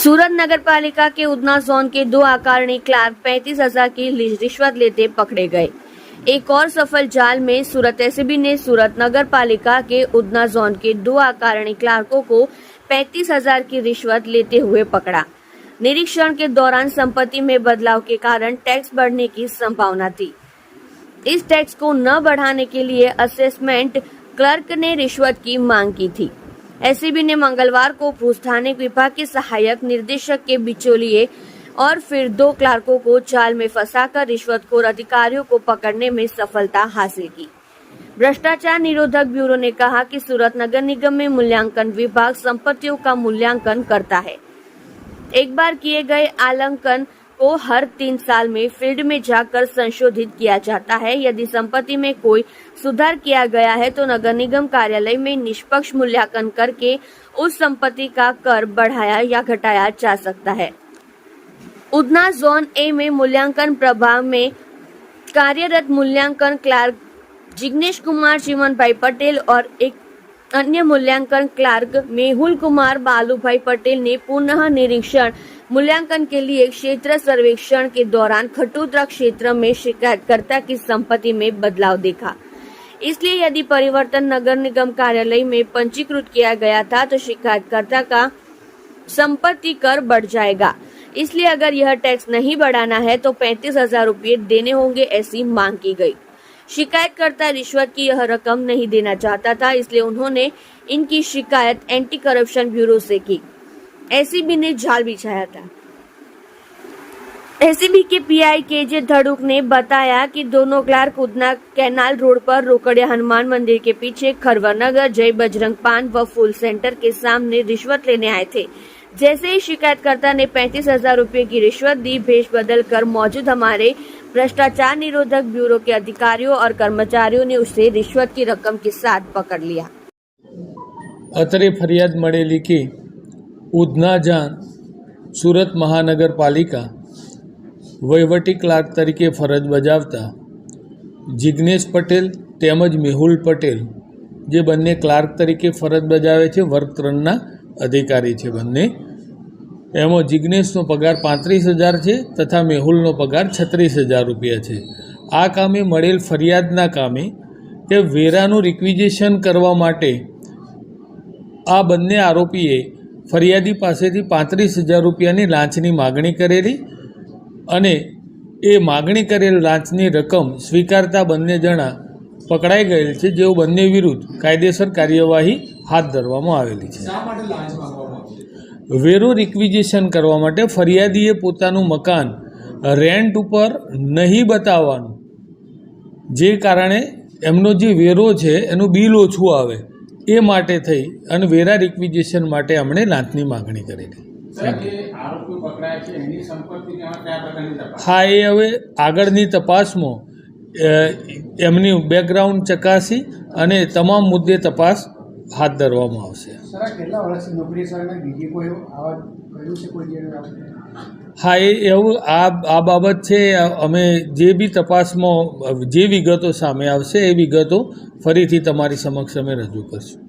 सूरत नगर पालिका के उधना जोन के 2 आकारणीय क्लार्क 35,000 की रिश्वत लेते पकड़े गए। एक और सफल जाल में सूरत एसीबी ने सूरत नगर पालिका के उधना जोन के 2 आकारणीय क्लार्कों को 35,000 की रिश्वत लेते हुए पकड़ा। निरीक्षण के दौरान संपत्ति में बदलाव के कारण टैक्स बढ़ने की संभावना थी। इस टैक्स को न बढ़ाने के लिए असेसमेंट क्लर्क ने रिश्वत की मांग की थी। एसीबी ने मंगलवार को भूज थाने विभाग के सहायक निदेशक के बिचौलिए और फिर 2 क्लार्कों को जाल में फंसाकर रिश्वतखोर अधिकारियों को पकड़ने में सफलता हासिल की। भ्रष्टाचार निरोधक ब्यूरो ने कहा कि सूरत नगर निगम में मूल्यांकन विभाग संपत्तियों का मूल्यांकन करता है। एक बार किए गए आंकलन को हर 3 साल में फील्ड में जाकर संशोधित किया जाता है। यदि संपत्ति में कोई सुधार किया गया है तो नगर निगम कार्यालय में निष्पक्ष मूल्यांकन करके उस संपत्ति का कर बढ़ाया या घटाया जा सकता है। उधना जोन ए में मूल्यांकन प्रभाग में कार्यरत मूल्यांकन क्लार्क जिग्नेश कुमार चिमन भाई पटेल और एक अन्य मूल्यांकन क्लार्क मेहुल कुमार बालू भाई पटेल ने पुनः निरीक्षण मूल्यांकन के लिए क्षेत्र सर्वेक्षण के दौरान खटोदरा क्षेत्र में शिकायतकर्ता की संपत्ति में बदलाव देखा। इसलिए यदि परिवर्तन नगर निगम कार्यालय में पंजीकृत किया गया था तो शिकायतकर्ता का संपत्ति कर बढ़ जाएगा। इसलिए अगर यह टैक्स नहीं बढ़ाना है तो 35,000 रुपये देने होंगे, ऐसी मांग की गई। शिकायतकर्ता रिश्वत की यह रकम नहीं देना चाहता था, इसलिए उन्होंने इनकी शिकायत एंटी करप्शन ब्यूरो से की। एसीबी ने जाल बिछाया था। एसीबी के पीआई केजे धड़ुक ने बताया कि दोनों क्लार्क उधना कैनाल रोड पर रोकड़िया हनुमान मंदिर के पीछे खरवर नगर जय बजरंग पान व फूल सेंटर के सामने रिश्वत लेने आए थे। जैसे ही शिकायतकर्ता ने 35,000 रुपये की रिश्वत दी, भेष बदल कर मौजूद हमारे भ्रष्टाचार निरोधक ब्यूरो के अधिकारियों और कर्मचारियों ने उसे रिश्वत की रकम के साथ पकड़ लिया। અત્રે ફરિયાદ મળેલી કે ઉધના જાન સુરત મહાનગરપાલિકા વહીવટી ક્લાર્ક તરીકે ફરજ બજાવતા જિગ્નેશ પટેલ તેમજ મેહુલ પટેલ જે બંને ક્લાર્ક તરીકે ફરજ બજાવે છે, વર્ગ 3ના અધિકારી છે બંને। એમાં જિગ્નેશનો પગાર 35,000 છે તથા મેહુલનો પગાર 36,000 રૂપિયા છે। આ કામે મળેલ ફરિયાદના કામે કે વેરાનું રિક્વિઝિશન કરવા માટે આ બંને આરોપીએ ફરિયાદી પાસેથી 35,000 રૂપિયાની લાંચની માગણી કરેલી અને એ માગણી કરેલ લાંચની રકમ સ્વીકારતા બંને જણા પકડાઈ ગયેલ છે, જેઓ બંને વિરુદ્ધ કાયદેસર કાર્યવાહી હાથ ધરવામાં આવેલી છે। વેરો રિક્વિઝિશન કરવા માટે ફરિયાદીએ પોતાનું મકાન રેન્ટ ઉપર નહીં બતાવવાનું, જે કારણે એમનો જે વેરો છે એનું બિલ ઓછું આવે એ માટે થઈ અને વેરા રિક્વિઝિશન માટે અમણે લાંચની માગણી કરેલી। હા, એ હવે આગળની તપાસમાં એમની બેકગ્રાઉન્ડ ચકાસી અને તમામ મુદ્દે તપાસ હાથ ધરવામાં આવશે। હા, એવું આ બાબત છે। અમે જે બી તપાસમાં જે વિગતો સામે આવશે એ વિગતો ફરીથી તમારી સમક્ષ અમે રજૂ કરશું।